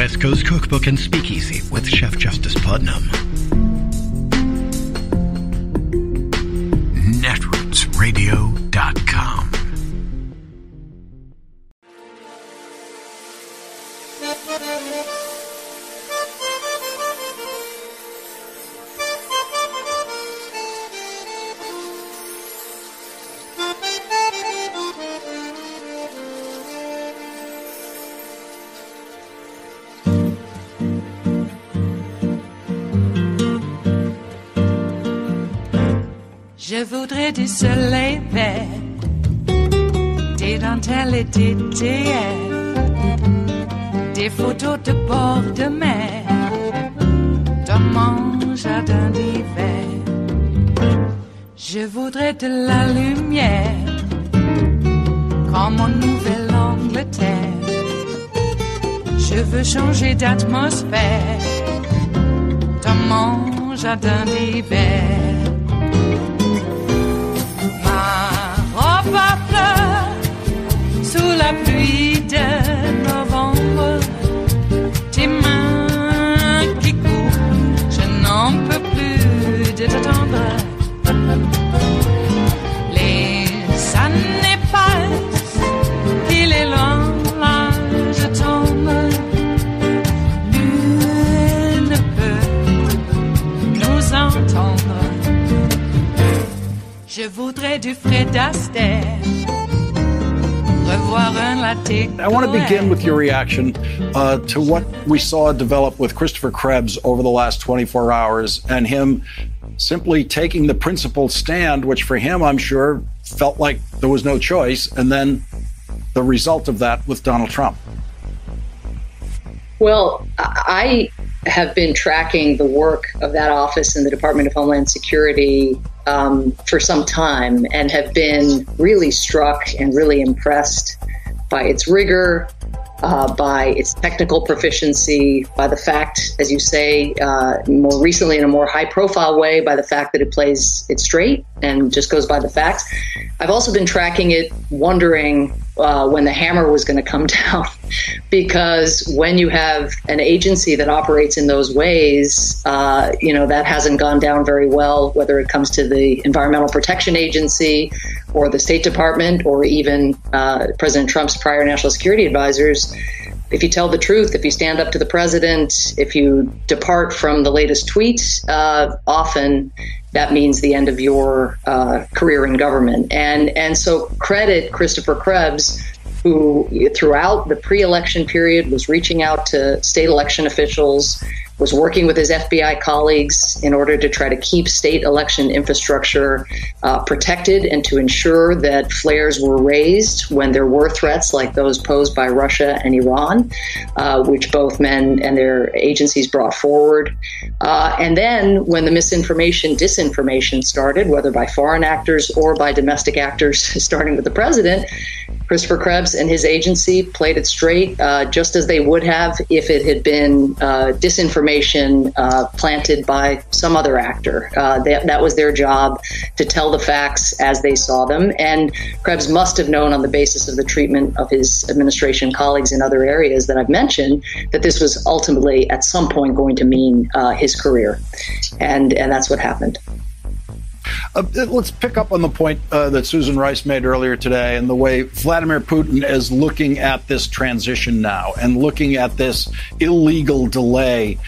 West Coast Cookbook and Speakeasy with Chef Justice Putnam. Netrootsradio.com. Je voudrais du soleil vert, des dentelles et des théières, des photos de bord de mer, dans mon jardin d'hiver. Je voudrais de la lumière, comme en Nouvelle-Angleterre. Je veux changer d'atmosphère, dans mon jardin d'hiver. Ma fleur sous la pluie de novembre, tes mains qui courent, je n'en peux plus de t'attendre. Les années passent, il est loin, là je tombe. Nul ne peut nous entendre. Je voudrais du Fred Astaire, revoir un latte. I want to begin with your reaction to what we saw develop with Christopher Krebs over the last 24 hours and him simply taking the principled stand, which for him, I'm sure, felt like there was no choice, and then the result of that with Donald Trump. Well, I have been tracking the work of that office in the Department of Homeland Security for some time and have been really struck and really impressed by its rigor, by its technical proficiency, by the fact, as you say, more recently in a more high-profile way, by the fact that it plays it straight and just goes by the facts. I've also been tracking it, wondering when the hammer was going to come down, because when you have an agency that operates in those ways, that hasn't gone down very well, whether it comes to the Environmental Protection Agency or the State Department or even President Trump's prior national security advisors. If you tell the truth, if you stand up to the president, if you depart from the latest tweet, often that means the end of your career in government. And so credit Christopher Krebs, who throughout the pre-election period was reaching out to state election officials, was working with his FBI colleagues in order to try to keep state election infrastructure protected and to ensure that flares were raised when there were threats like those posed by Russia and Iran, which both men and their agencies brought forward. And then when the disinformation started, whether by foreign actors or by domestic actors, starting with the president, Christopher Krebs and his agency played it straight, just as they would have if it had been disinformation planted by some other actor. That was their job, to tell the facts as they saw them. And Krebs must have known, on the basis of the treatment of his administration colleagues in other areas that I've mentioned, that this was ultimately at some point going to mean his career. And that's what happened. Let's pick up on the point that Susan Rice made earlier today and the way Vladimir Putin is looking at this transition now and looking at this illegal delay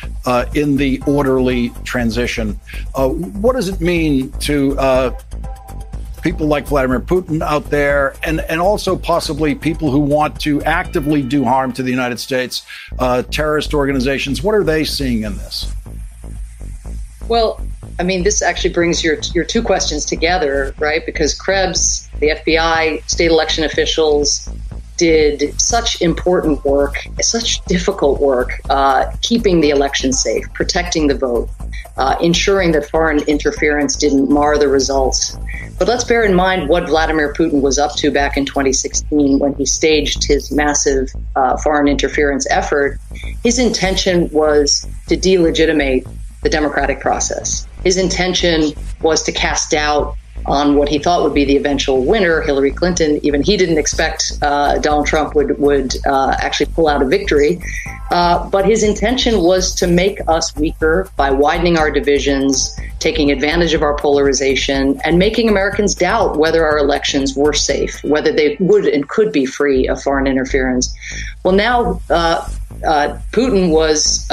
in the orderly transition. What does it mean to people like Vladimir Putin out there and also possibly people who want to actively do harm to the United States, terrorist organizations? What are they seeing in this? Well, I mean, this actually brings your two questions together, right? Because Krebs, the FBI, state election officials did such important work, such difficult work, keeping the election safe, protecting the vote, ensuring that foreign interference didn't mar the results. But let's bear in mind what Vladimir Putin was up to back in 2016 when he staged his massive foreign interference effort. His intention was to delegitimate the democratic process. His intention was to cast doubt on what he thought would be the eventual winner, Hillary Clinton. Even he didn't expect Donald Trump would actually pull out a victory. But his intention was to make us weaker by widening our divisions, taking advantage of our polarization, and making Americans doubt whether our elections were safe, whether they would and could be free of foreign interference. Well, now Putin was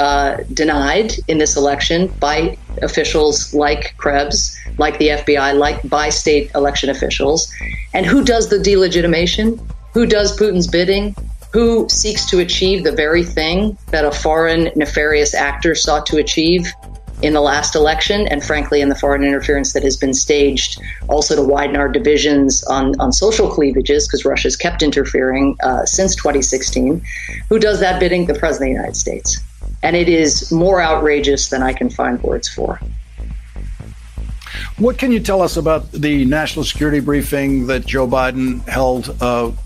denied in this election by officials like Krebs, like the FBI, like by state election officials. And who does the delegitimation? Who does Putin's bidding? Who seeks to achieve the very thing that a foreign nefarious actor sought to achieve in the last election, and frankly in the foreign interference that has been staged also to widen our divisions on social cleavages, because Russia's kept interfering since 2016. Who does that bidding? The President of the United States. And it is more outrageous than I can find words for. What can you tell us about the national security briefing that Joe Biden held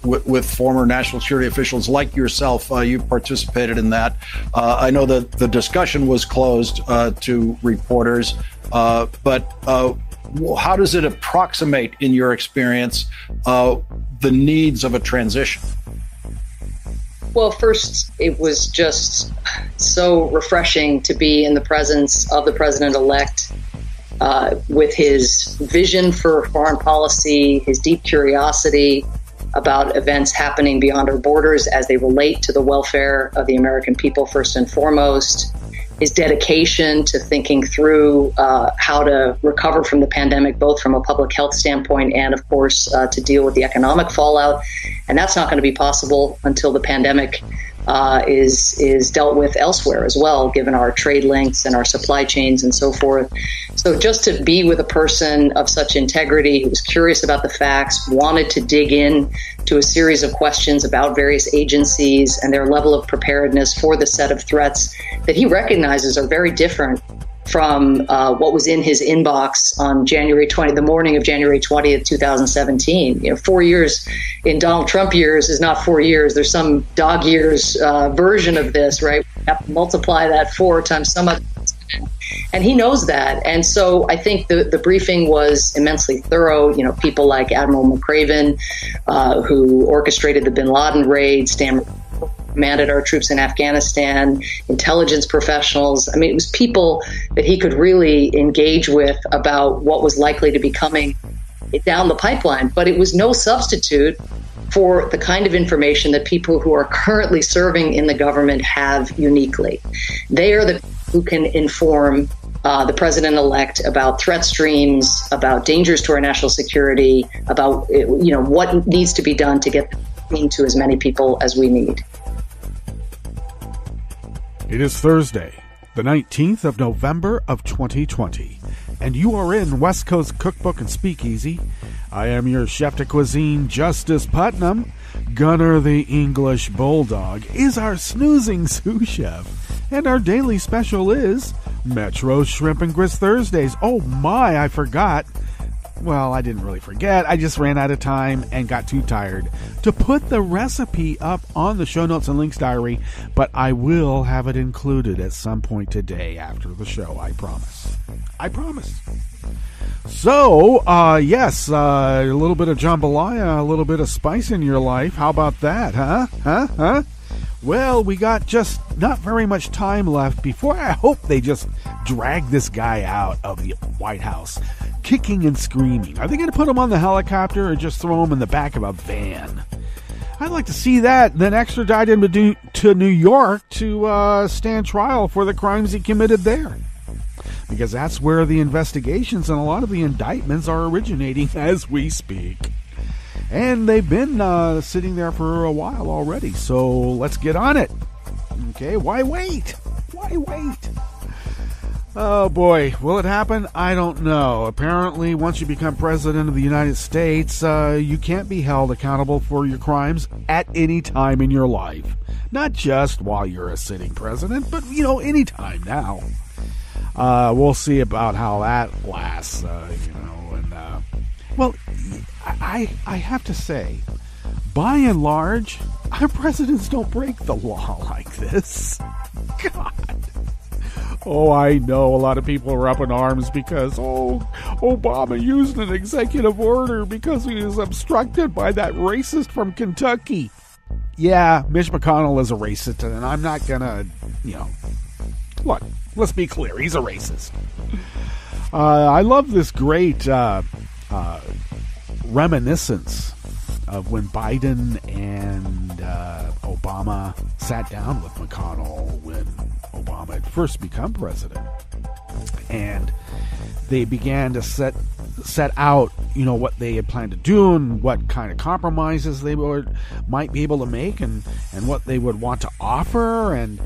with former national security officials like yourself? You participated in that. I know that the discussion was closed to reporters, but how does it approximate, in your experience, the needs of a transition? Well, first, it was just so refreshing to be in the presence of the president-elect with his vision for foreign policy, his deep curiosity about events happening beyond our borders as they relate to the welfare of the American people, first and foremost, his dedication to thinking through how to recover from the pandemic, both from a public health standpoint and, of course, to deal with the economic fallout. And that's not going to be possible until the pandemic is dealt with elsewhere as well, given our trade links and our supply chains and so forth. So just to be with a person of such integrity, who was curious about the facts, wanted to dig in to a series of questions about various agencies and their level of preparedness for the set of threats that he recognizes are very different from what was in his inbox on the morning of January 20th, 2017. 4 years in Donald Trump years is not 4 years. There's some dog years version of this, right? We have to multiply that 4 times some other. And he knows that. And so I think the briefing was immensely thorough. People like Admiral McRaven, who orchestrated the bin Laden raid, commanded our troops in Afghanistan, intelligence professionals. I mean, it was people that he could really engage with about what was likely to be coming down the pipeline. But it was no substitute for the kind of information that people who are currently serving in the government have uniquely. They are the people who can inform the president-elect about threat streams, about dangers to our national security, about what needs to be done to get to as many people as we need. It is Thursday, the 19th of November of 2020, and you are in West Coast Cookbook and Speakeasy. I am your chef de cuisine, Justice Putnam. Gunner the English Bulldog is our snoozing sous chef, and our daily special is Metro Shrimp and Grits Thursdays. Oh my, I forgot. Well, I didn't really forget. I just ran out of time and got too tired to put the recipe up on the show notes and links diary, but I will have it included at some point today after the show, I promise. I promise. So, yes, a little bit of jambalaya, a little bit of spice in your life. How about that, huh? Well, we got just not very much time left before I hope they just drag this guy out of the White House, kicking and screaming. Are they going to put him on the helicopter or just throw him in the back of a van? I'd like to see that, then extradite him to New York to stand trial for the crimes he committed there. Because that's where the investigations and a lot of the indictments are originating as we speak. And they've been sitting there for a while already, so let's get on it. Okay, why wait? Why wait? Oh boy, will it happen? I don't know. Apparently, once you become president of the United States, you can't be held accountable for your crimes at any time in your life. Not just while you're a sitting president, but, any time now. We'll see about how that lasts, well, I have to say, by and large, our presidents don't break the law like this. God. Oh, I know a lot of people are up in arms because, Obama used an executive order because he was obstructed by that racist from Kentucky. Yeah, Mitch McConnell is a racist, and I'm not going to, look, let's be clear, he's a racist. I love this great reminiscence of when Biden and Obama sat down with McConnell when Obama had first become president. And they began to set out, what they had planned to do and what kind of compromises they might be able to make and what they would want to offer and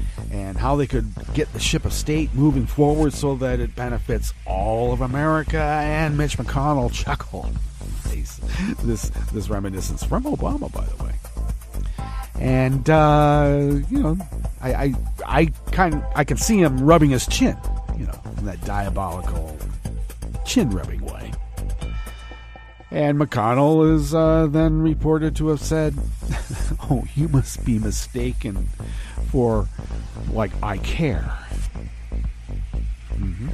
how they could get the ship of state moving forward so that it benefits all of America. And Mitch McConnell chuckled. This reminiscence from Obama, by the way. And I can see him rubbing his chin, in that diabolical chin rubbing way. And McConnell is then reported to have said, "Oh, you must be mistaken for I care." Mm-hmm.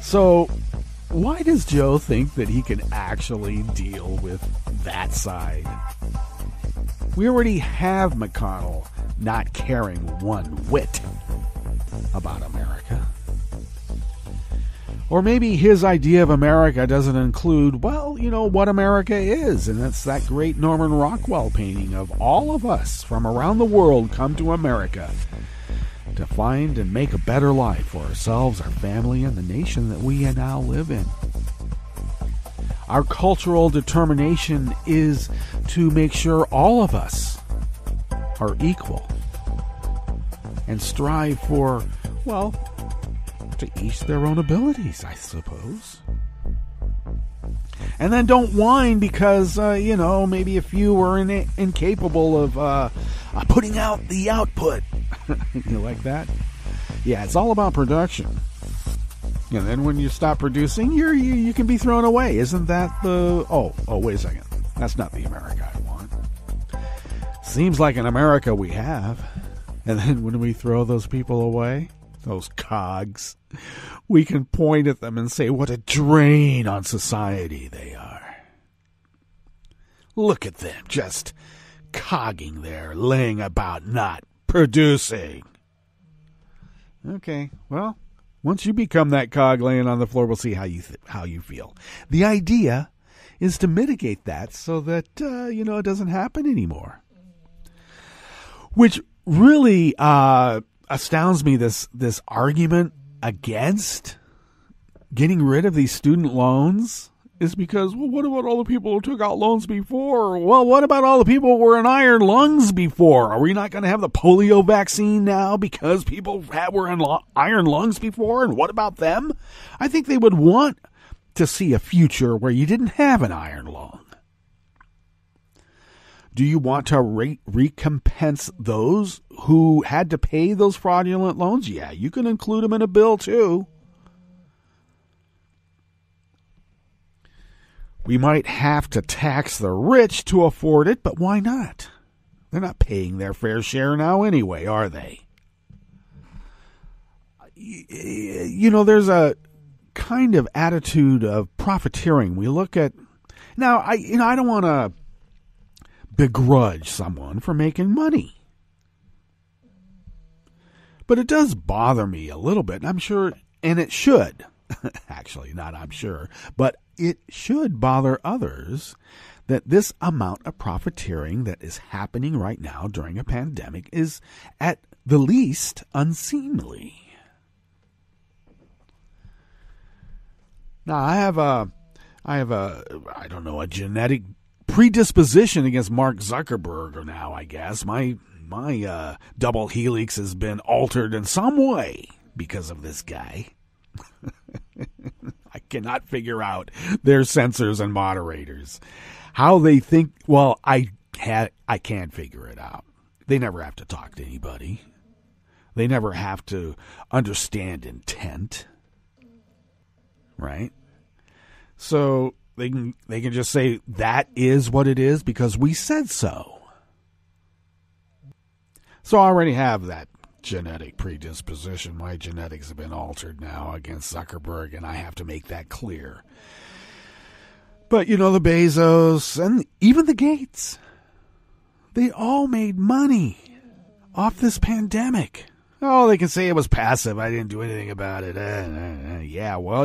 So, why does Joe think that he can actually deal with that side? We already have McConnell not caring one whit about America. Or maybe his idea of America doesn't include, what America is. And that's that great Norman Rockwell painting of all of us from around the world come to America to find and make a better life for ourselves, our family, and the nation that we now live in. Our cultural determination is to make sure all of us are equal and strive for, to each their own abilities, I suppose. And then don't whine because, maybe a few are incapable of putting out the output. You like that? Yeah, it's all about production. And then when you stop producing, you can be thrown away. Isn't that the... Oh, wait a second. That's not the America I want. Seems like an America we have. And then when we throw those people away, those cogs, we can point at them and say what a drain on society they are. Look at them just cogging there, laying about not producing. Okay, well, once you become that cog laying on the floor, we'll see how you feel. The idea is to mitigate that so that it doesn't happen anymore. Which really astounds me. This argument against getting rid of these student loans is because, what about all the people who took out loans before? Well, what about all the people who were in iron lungs before? Are we not going to have the polio vaccine now because people were in iron lungs before? And what about them? I think they would want to see a future where you didn't have an iron lung. Do you want to recompense those who had to pay those fraudulent loans? Yeah, you can include them in a bill too. We might have to tax the rich to afford it, but why not? They're not paying their fair share now anyway, are they? There's a kind of attitude of profiteering. We look at... Now, I don't want to begrudge someone for making money. But it does bother me a little bit, and I'm sure, and it should. Actually, not I'm sure, but it should bother others that this amount of profiteering that is happening right now during a pandemic is at the least unseemly. Now, I have a genetic predisposition against Mark Zuckerberg now, I guess. My double helix has been altered in some way because of this guy. I cannot figure out their censors and moderators. How they think, well, I can't figure it out. They never have to talk to anybody. They never have to understand intent. Right? So they can just say that is what it is because we said so. So I already have that genetic predisposition. My genetics have been altered now against Zuckerberg, and I have to make that clear. But, the Bezos and even the Gates, they all made money off this pandemic. Oh, they can say it was passive. I didn't do anything about it. Yeah, well,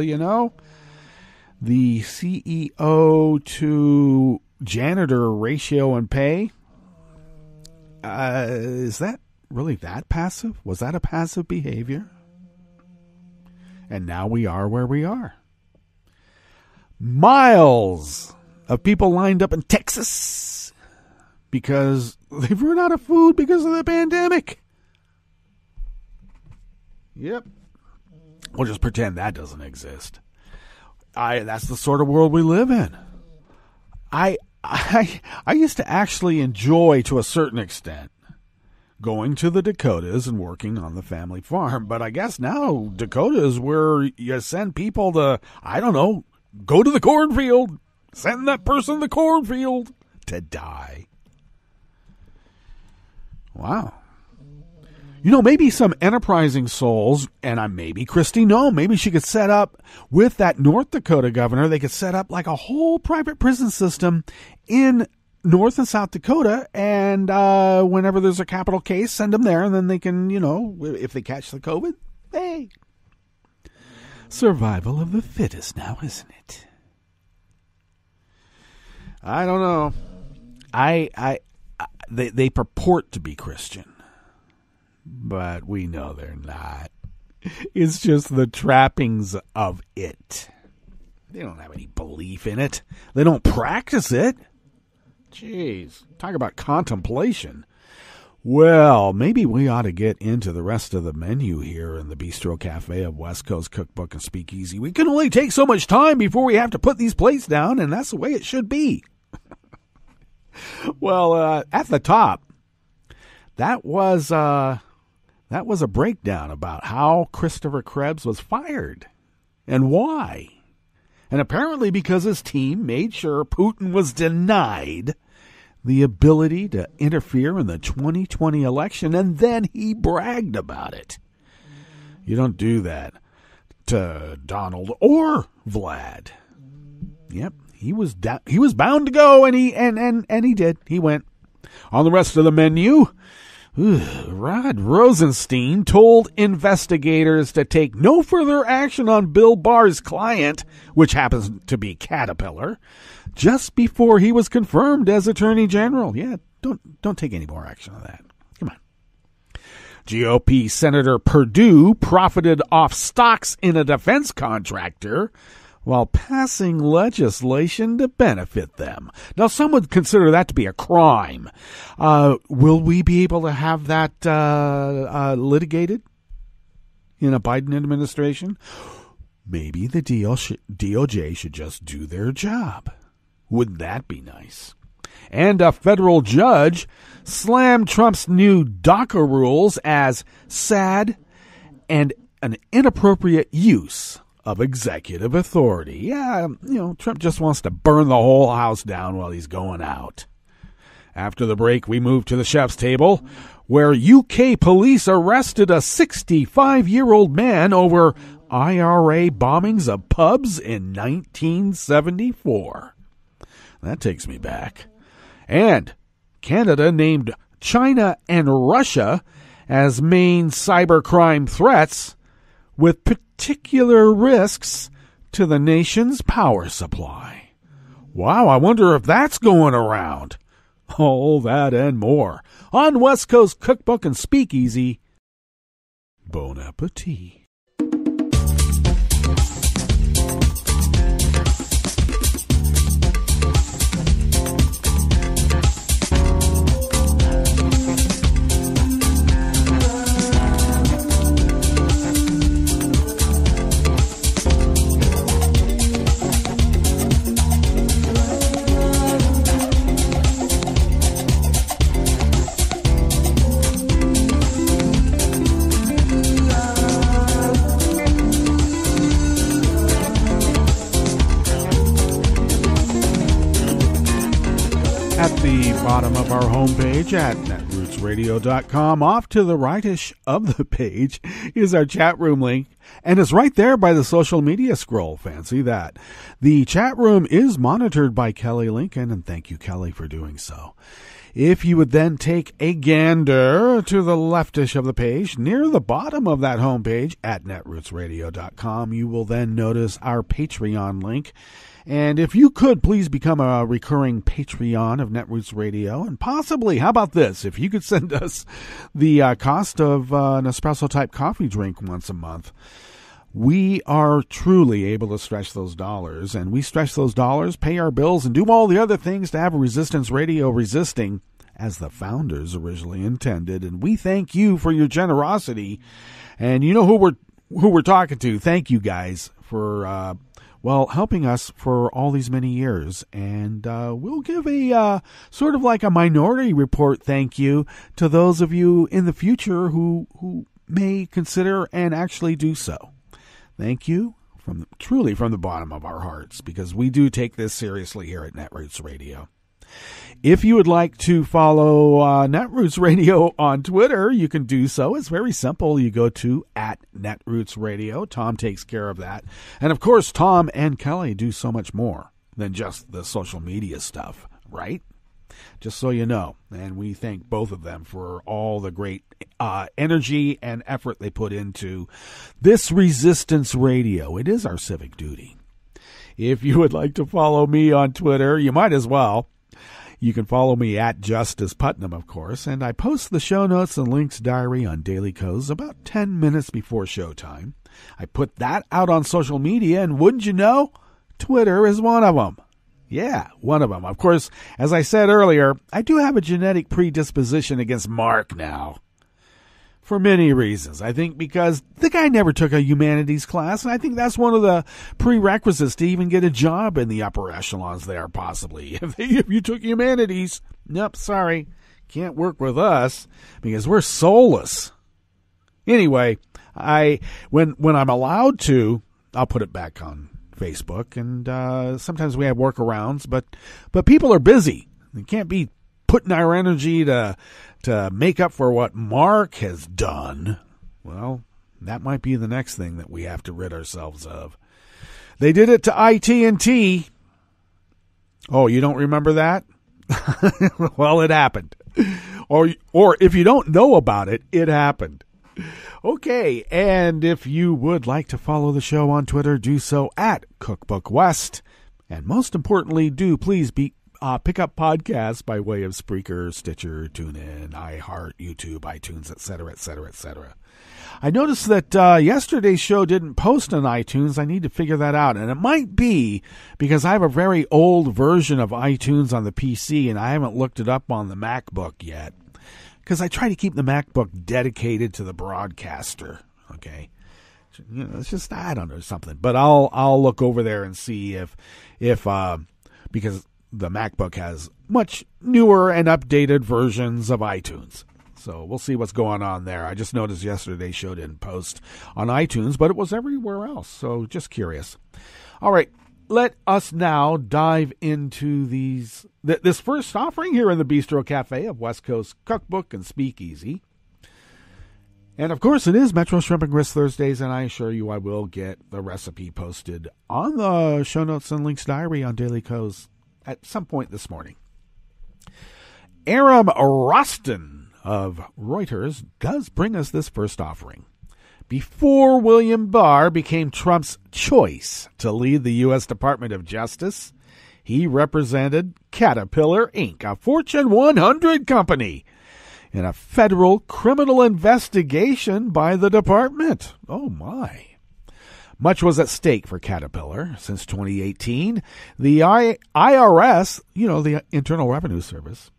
the CEO to janitor ratio in pay, is that really that passive? Was that a passive behavior? And now we are where we are. Miles of people lined up in Texas because they've run out of food because of the pandemic. Yep. We'll just pretend that doesn't exist. That's the sort of world we live in. I used to actually enjoy, to a certain extent, going to the Dakotas and working on the family farm. But I guess now Dakotas where you send people to, go to the cornfield. Send that person to the cornfield to die. Wow. Maybe some enterprising souls, and maybe Kristi Noem, maybe she could set up, with that North Dakota governor, they could set up like a whole private prison system in North and South Dakota, and whenever there's a capital case, send them there, and then they can, if they catch the COVID, hey. Survival of the fittest now, isn't it? I don't know. They purport to be Christian. But we know they're not. It's just the trappings of it. They don't have any belief in it. They don't practice it. Jeez, talk about contemplation. Well, maybe we ought to get into the rest of the menu here in the Bistro Cafe of West Coast Cookbook and Speakeasy. We can only take so much time before we have to put these plates down, and that's the way it should be. Well, at the top, that was a breakdown about how Christopher Krebs was fired and why. And apparently because his team made sure Putin was denied the ability to interfere in the 2020 election, and then he bragged about it. You don't do that to Donald or Vlad. Yep, he was bound to go, and he did. He went. On the rest of the menu, Rod Rosenstein told investigators to take no further action on Bill Barr's client, which happens to be Caterpillar, just before he was confirmed as Attorney General. Yeah, don't take any more action on that. Come on. GOP Senator Perdue profited off stocks in a defense contractor while passing legislation to benefit them. Now, some would consider that to be a crime. Will we be able to have that litigated in a Biden administration? Maybe the DOJ should just do their job. Wouldn't that be nice? And a federal judge slammed Trump's new DACA rules as sad and an inappropriate use of executive authority. Yeah, Trump just wants to burn the whole house down while he's going out. After the break, we move to the chef's table, where UK police arrested a 65-year-old man over IRA bombings of pubs in 1974. That takes me back. And Canada named China and Russia as main cybercrime threats, with particular risks to the nation's power supply. Wow, I wonder if that's going around. All that and more on West Coast Cookbook and Speakeasy. Bon appetit. of our homepage at netrootsradio.com. Off to the rightish of the page is our chat room link, and it's right there by the social media scroll. Fancy that. The chat room is monitored by Kelly Lincoln, and thank you, Kelly, for doing so. If you would then take a gander to the leftish of the page, near the bottom of that homepage at netrootsradio.com, you will then notice our Patreon link. And if you could please become a recurring Patreon of Netroots Radio, and possibly, how about this, if you could send us the cost of an espresso-type coffee drink once a month, we are truly able to stretch those dollars, and we stretch those dollars, pay our bills, and do all the other things to have Resistance Radio resisting as the founders originally intended. And we thank you for your generosity. And you know who we're talking to. Thank you guys for helping us for all these many years. And we'll give a sort of like a Minority Report thank you to those of you in the future who may consider and actually do so. Thank you truly from the bottom of our hearts, because we do take this seriously here at Netroots Radio. If you would like to follow Netroots Radio on Twitter, you can do so. It's very simple. You go to @Netroots Radio. Tom takes care of that. And of course, Tom and Kelly do so much more than just the social media stuff, right? Just so you know. And we thank both of them for all the great energy and effort they put into this Resistance Radio. It is our civic duty. If you would like to follow me on Twitter, you might as well. You can follow me at Justice Putnam, of course, and I post the show notes and links diary on Daily Codes about 10 minutes before showtime. I put that out on social media, and wouldn't you know, Twitter is one of them. Yeah, one of them. Of course, as I said earlier, I do have a genetic predisposition against Mark now. For many reasons. I think because the guy never took a humanities class, and I think that's one of the prerequisites to even get a job in the upper echelons there, possibly. If you took humanities, nope, sorry, can't work with us, because we're soulless. Anyway, when I'm allowed to, I'll put it back on Facebook, and sometimes we have workarounds, but people are busy. They can't be putting our energy to make up for what Mark has done. Well, that might be the next thing that we have to rid ourselves of. They did it to IT&T. Oh, you don't remember that? Well, it happened. Or if you don't know about it, it happened. Okay, and if you would like to follow the show on Twitter, do so at Cookbook West. And most importantly, do please pick up podcasts by way of Spreaker, Stitcher, TuneIn, iHeart, YouTube, iTunes, etc., etc., etc. I noticed that yesterday's show didn't post on iTunes. I need to figure that out. And it might be because I have a very old version of iTunes on the PC, and I haven't looked it up on the MacBook yet. Because I try to keep the MacBook dedicated to the broadcaster. Okay, you know, it's just, I don't know, something. But I'll look over there and see if because the MacBook has much newer and updated versions of iTunes. So we'll see what's going on there. I just noticed yesterday's show didn't post on iTunes, but it was everywhere else. So just curious. All right, let us now dive into this first offering here in the Bistro Cafe of West Coast Cookbook and Speakeasy. And, of course, it is Metro Shrimp and Grist Thursdays, and I assure you I will get the recipe posted on the show notes and links diary on Daily Codes at some point this morning. Aram Roston of Reuters does bring us this first offering. Before William Barr became Trump's choice to lead the U.S. Department of Justice, he represented Caterpillar, Inc., a Fortune 100 company, in a federal criminal investigation by the department. Oh, my. Much was at stake for Caterpillar. Since 2018, the IRS, the Internal Revenue Service,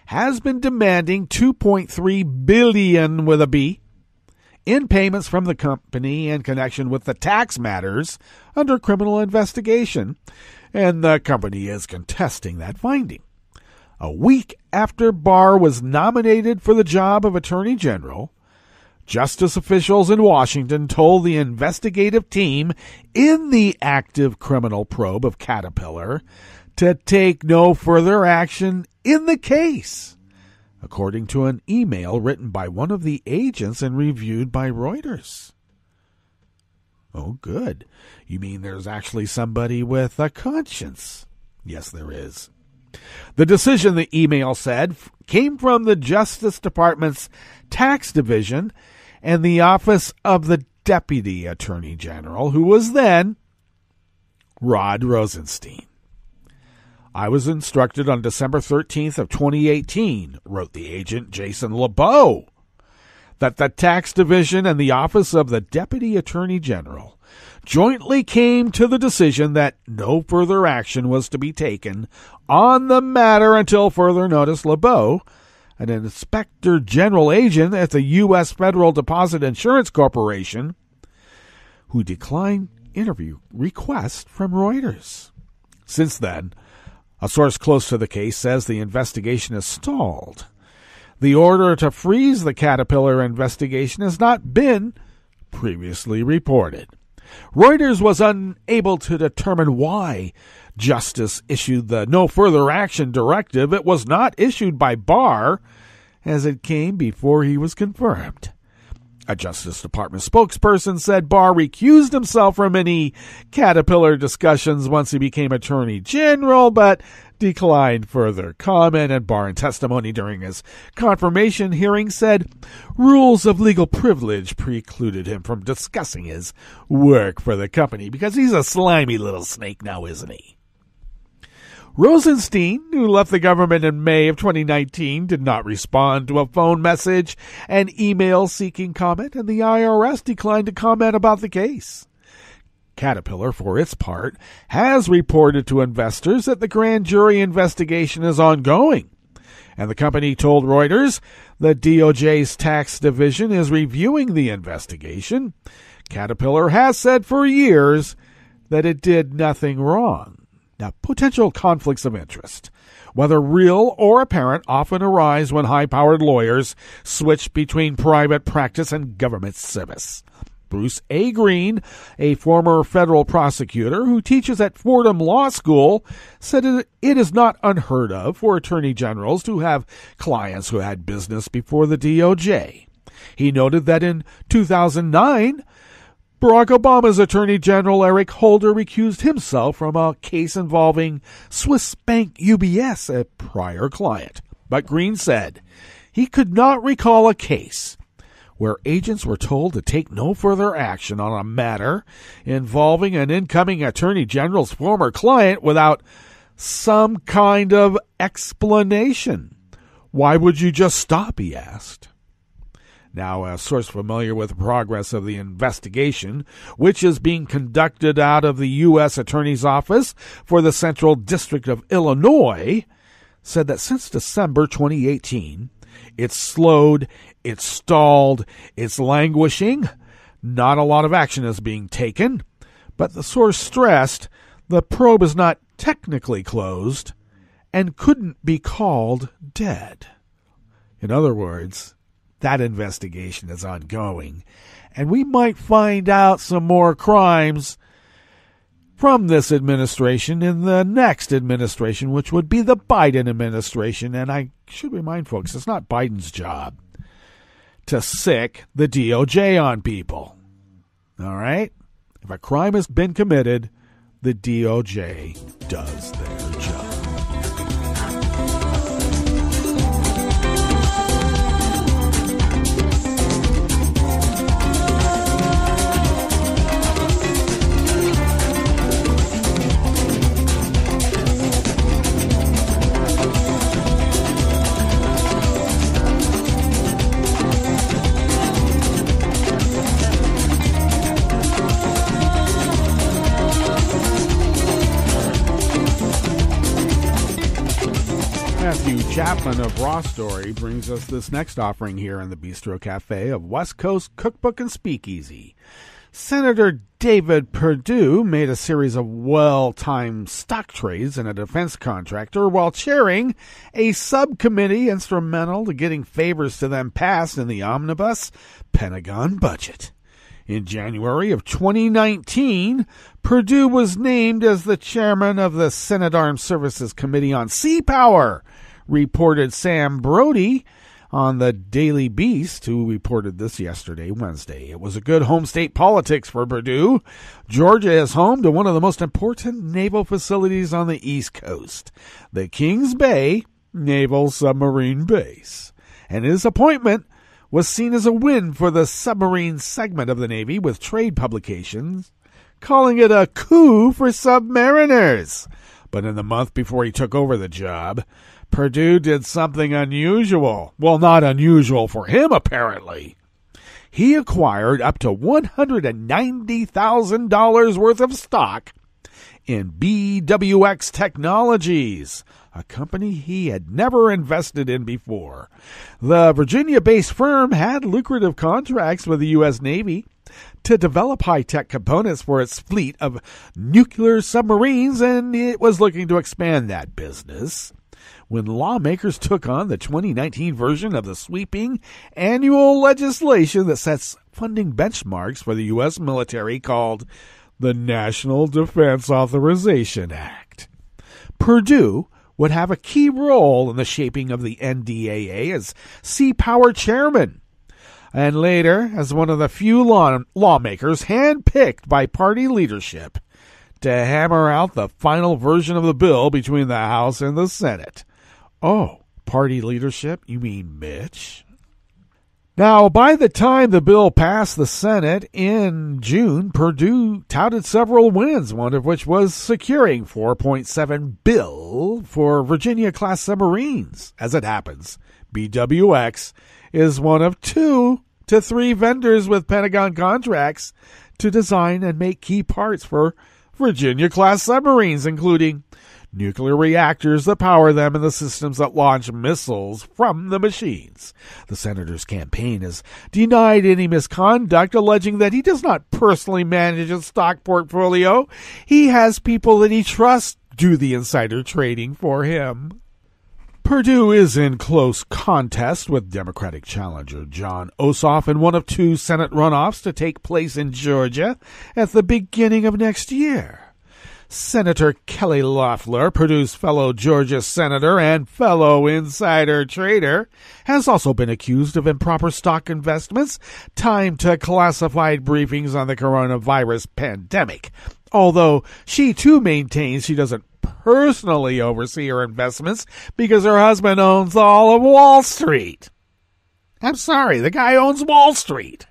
has been demanding $2.3 billion with a B in payments from the company in connection with the tax matters under criminal investigation, and the company is contesting that finding. A week after Barr was nominated for the job of Attorney General, justice officials in Washington told the investigative team in the active criminal probe of Caterpillar to take no further action in the case according to an email written by one of the agents and reviewed by Reuters. Oh, good. You mean there's actually somebody with a conscience? Yes, there is. The decision, the email said, came from the Justice Department's Tax Division and the Office of the Deputy Attorney General, who was then Rod Rosenstein. I was instructed on December 13th of 2018, wrote the agent Jason LeBeau, that the Tax Division and the Office of the Deputy Attorney General jointly came to the decision that no further action was to be taken on the matter until further notice. LeBeau, an Inspector General agent at the U.S. Federal Deposit Insurance Corporation, who declined interview request from Reuters. Since then, a source close to the case says the investigation is stalled. The order to freeze the Caterpillar investigation has not been previously reported. Reuters was unable to determine why Justice issued the no further action directive. It was not issued by Barr, as it came before he was confirmed. A Justice Department spokesperson said Barr recused himself from any Caterpillar discussions once he became Attorney General, but declined further comment. And Barr, in testimony during his confirmation hearing, said rules of legal privilege precluded him from discussing his work for the company because he's a slimy little snake now, isn't he? Rosenstein, who left the government in May of 2019, did not respond to a phone message and email seeking comment, and the IRS declined to comment about the case. Caterpillar, for its part, has reported to investors that the grand jury investigation is ongoing, and the company told Reuters the DOJ's tax division is reviewing the investigation. Caterpillar has said for years that it did nothing wrong. Now, potential conflicts of interest, whether real or apparent, often arise when high-powered lawyers switch between private practice and government service. Bruce A. Green, a former federal prosecutor who teaches at Fordham Law School, said it is not unheard of for attorney generals to have clients who had business before the DOJ. He noted that in 2009, Barack Obama's Attorney General Eric Holder recused himself from a case involving Swiss bank UBS, a prior client. But Green said he could not recall a case where agents were told to take no further action on a matter involving an incoming Attorney General's former client without some kind of explanation. Why would you just stop, he asked. Now, a source familiar with the progress of the investigation, which is being conducted out of the U.S. Attorney's Office for the Central District of Illinois, said that since December 2018, it's slowed, it's stalled, it's languishing. Not a lot of action is being taken, but the source stressed the probe is not technically closed and couldn't be called dead. In other words, that investigation is ongoing, and we might find out some more crimes from this administration in the next administration, which would be the Biden administration. And I should remind folks, it's not Biden's job to sick the DOJ on people. All right? If a crime has been committed, the DOJ does their job. Matthew Chapman of Raw Story brings us this next offering here in the Bistro Cafe of West Coast Cookbook and Speakeasy. Senator David Perdue made a series of well-timed stock trades in a defense contractor while chairing a subcommittee instrumental to getting favors to them passed in the omnibus Pentagon budget. In January of 2019, Perdue was named as the chairman of the Senate Armed Services Committee on Sea Power, reported Sam Brody on the Daily Beast, who reported this yesterday, Wednesday. It was a good home state politics for Perdue. Georgia is home to one of the most important naval facilities on the East Coast, the Kings Bay Naval Submarine Base. And his appointment was seen as a win for the submarine segment of the Navy, with trade publications calling it a coup for submariners. But in the month before he took over the job, Perdue did something unusual. Well, not unusual for him, apparently. He acquired up to $190,000 worth of stock in BWX Technologies, a company he had never invested in before. The Virginia-based firm had lucrative contracts with the U.S. Navy to develop high-tech components for its fleet of nuclear submarines, and it was looking to expand that business when lawmakers took on the 2019 version of the sweeping annual legislation that sets funding benchmarks for the U.S. military called the National Defense Authorization Act. Perdue would have a key role in the shaping of the NDAA as Sea Power chairman, and later as one of the few lawmakers handpicked by party leadership to hammer out the final version of the bill between the House and the Senate. Oh, party leadership? You mean Mitch? Now, by the time the bill passed the Senate in June, Perdue touted several wins, one of which was securing $4.7 billion for Virginia-class submarines. As it happens, BWX is one of 2 to 3 vendors with Pentagon contracts to design and make key parts for Virginia-class submarines, including nuclear reactors that power them and the systems that launch missiles from the machines. The senator's campaign has denied any misconduct, alleging that he does not personally manage a stock portfolio. He has people that he trusts do the insider trading for him. Perdue is in close contest with Democratic challenger Jon Ossoff in one of 2 Senate runoffs to take place in Georgia at the beginning of next year. Senator Kelly Loeffler, Perdue's fellow Georgia senator and fellow insider trader, has also been accused of improper stock investments timed to classified briefings on the coronavirus pandemic, although she too maintains she doesn't personally oversee her investments because her husband owns all of Wall Street. I'm sorry, the guy owns Wall Street.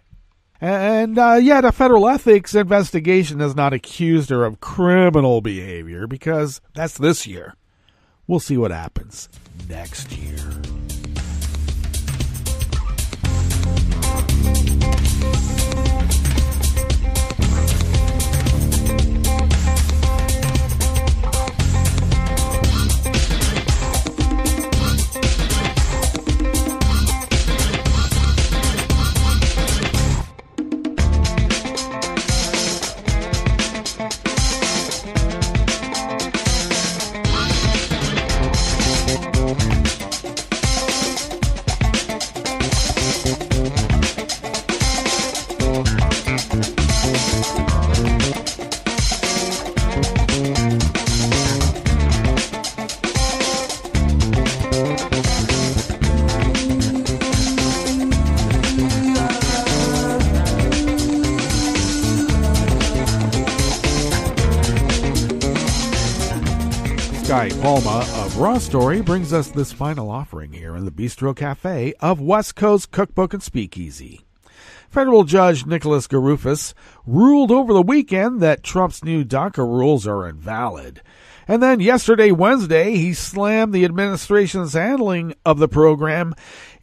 And yet a federal ethics investigation has not accused her of criminal behavior because that's this year. We'll see what happens next year. Palma of Raw Story brings us this final offering here in the Bistro Cafe of West Coast Cookbook and Speakeasy. Federal Judge Nicholas Garufis ruled over the weekend that Trump's new DACA rules are invalid. And then yesterday, Wednesday, he slammed the administration's handling of the program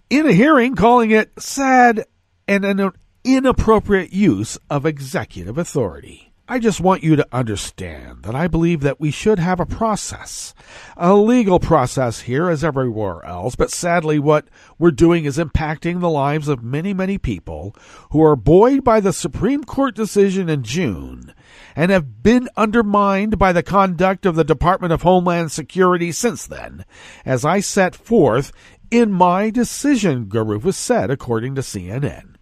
in a hearing, calling it sad and an inappropriate use of executive authority. I just want you to understand that I believe that we should have a process, a legal process here as everywhere else, but sadly what we're doing is impacting the lives of many, many people who are buoyed by the Supreme Court decision in June and have been undermined by the conduct of the Department of Homeland Security since then, as I set forth in my decision, Garufis said, according to CNN.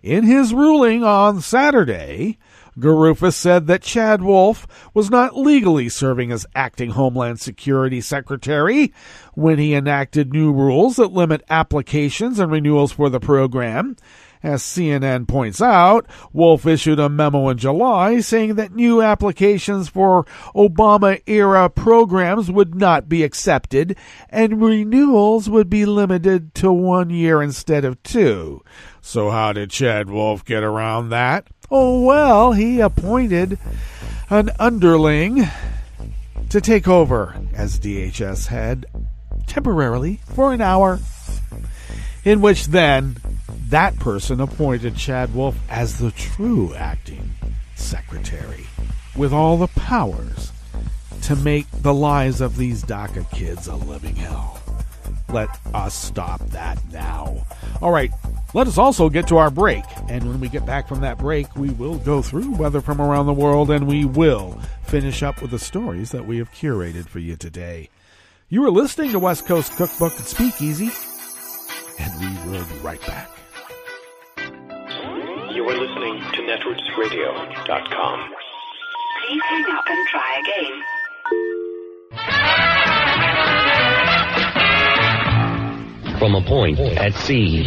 In his ruling on Saturday, Garufas said that Chad Wolf was not legally serving as acting Homeland Security Secretary when he enacted new rules that limit applications and renewals for the program. As CNN points out, Wolf issued a memo in July saying that new applications for Obama-era programs would not be accepted and renewals would be limited to 1 year instead of 2. So how did Chad Wolf get around that? Oh, well, he appointed an underling to take over as DHS head temporarily for an hour, in which then that person appointed Chad Wolf as the true acting secretary with all the powers to make the lives of these DACA kids a living hell. Let us stop that now. All right, let us also get to our break. And when we get back from that break, we will go through weather from around the world, and we will finish up with the stories that we have curated for you today. You are listening to West Coast Cookbook and Speakeasy, and we will be right back. You are listening to netrootsradio.com. Please hang up and try again. From a point at sea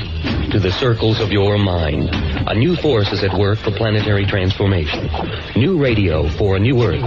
to the circles of your mind, a new force is at work for planetary transformation. New radio for a new Earth.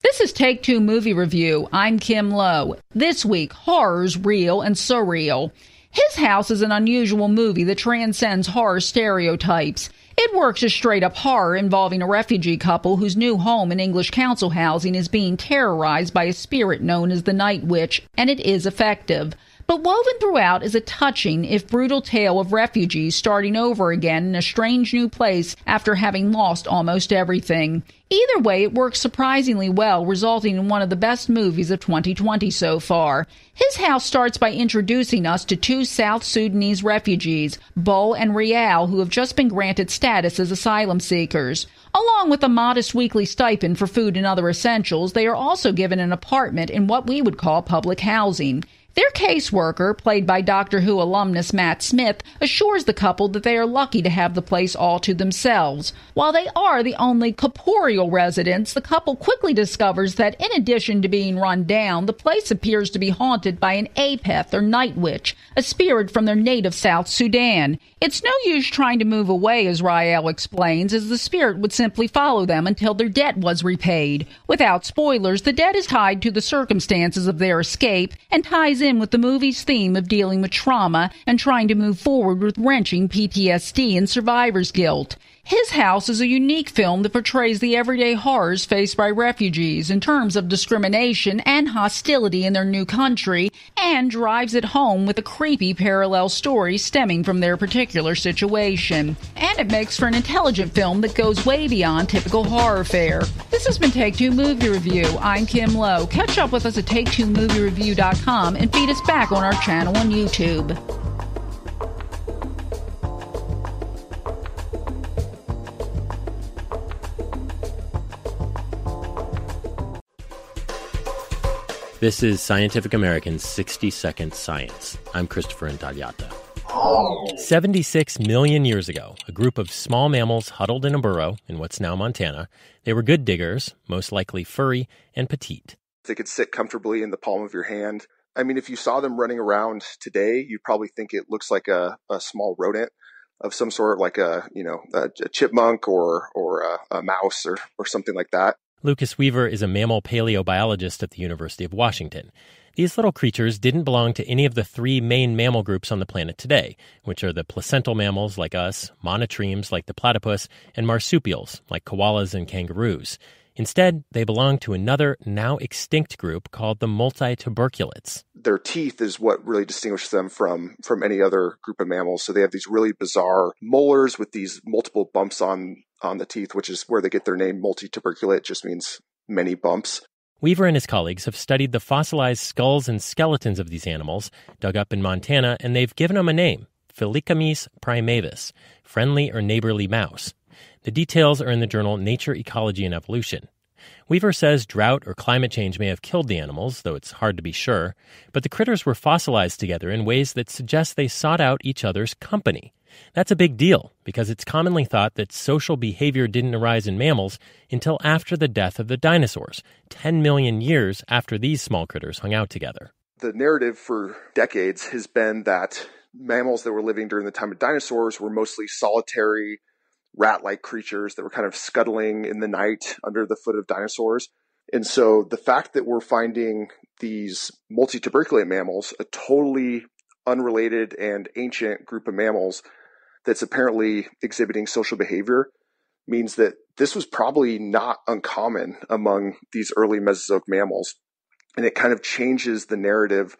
This is Take Two Movie Review. I'm Kim Lowe. This week, horror's real and surreal. His House is an unusual movie that transcends horror stereotypes. It works as straight-up horror involving a refugee couple whose new home in English council housing is being terrorized by a spirit known as the Night Witch, and it is effective. But woven throughout is a touching, if brutal, tale of refugees starting over again in a strange new place after having lost almost everything. Either way, it works surprisingly well, resulting in one of the best movies of 2020 so far. His House starts by introducing us to two South Sudanese refugees, Bo and Rial, who have just been granted status as asylum seekers. Along with a modest weekly stipend for food and other essentials, they are also given an apartment in what we would call public housing. Their caseworker, played by Doctor Who alumnus Matt Smith, assures the couple that they are lucky to have the place all to themselves. While they are the only corporeal residents, the couple quickly discovers that in addition to being run down, the place appears to be haunted by an Apeth or Night Witch, a spirit from their native South Sudan. It's no use trying to move away, as Rael explains, as the spirit would simply follow them until their debt was repaid. Without spoilers, the debt is tied to the circumstances of their escape and ties in with the movie's theme of dealing with trauma and trying to move forward with wrenching PTSD and survivor's guilt. His House is a unique film that portrays the everyday horrors faced by refugees in terms of discrimination and hostility in their new country, and drives it home with a creepy parallel story stemming from their particular situation. And it makes for an intelligent film that goes way beyond typical horror fare. This has been Take Two Movie Review. I'm Kim Lowe. Catch up with us at TakeTwoMovieReview.com and feed us back on our channel on YouTube. This is Scientific American's 60-Second Science. I'm Christopher Intagliata. 76 million years ago, a group of small mammals huddled in a burrow in what's now Montana. They were good diggers, most likely furry and petite. They could sit comfortably in the palm of your hand. I mean, if you saw them running around today, you'd probably think it looks like a small rodent of some sort, like a chipmunk or a mouse or something like that. Lucas Weaver is a mammal paleobiologist at the University of Washington. These little creatures didn't belong to any of the three main mammal groups on the planet today, which are the placental mammals like us, monotremes like the platypus, and marsupials like koalas and kangaroos. Instead, they belong to another, now extinct group called the multituberculates. Their teeth is what really distinguishes them from any other group of mammals. So they have these really bizarre molars with these multiple bumps on the teeth, which is where they get their name. Multituberculate just means many bumps. Weaver and his colleagues have studied the fossilized skulls and skeletons of these animals, dug up in Montana, and they've given them a name, Phyllocames primavis, friendly or neighborly mouse. The details are in the journal Nature, Ecology, and Evolution. Weaver says drought or climate change may have killed the animals, though it's hard to be sure, but the critters were fossilized together in ways that suggest they sought out each other's company. That's a big deal, because it's commonly thought that social behavior didn't arise in mammals until after the death of the dinosaurs, 10 million years after these small critters hung out together. The narrative for decades has been that mammals that were living during the time of dinosaurs were mostly solitary, rat-like creatures that were kind of scuttling in the night under the foot of dinosaurs. And so the fact that we're finding these multi-tuberculate mammals, a totally unrelated and ancient group of mammals that's apparently exhibiting social behavior, means that this was probably not uncommon among these early Mesozoic mammals. And it kind of changes the narrative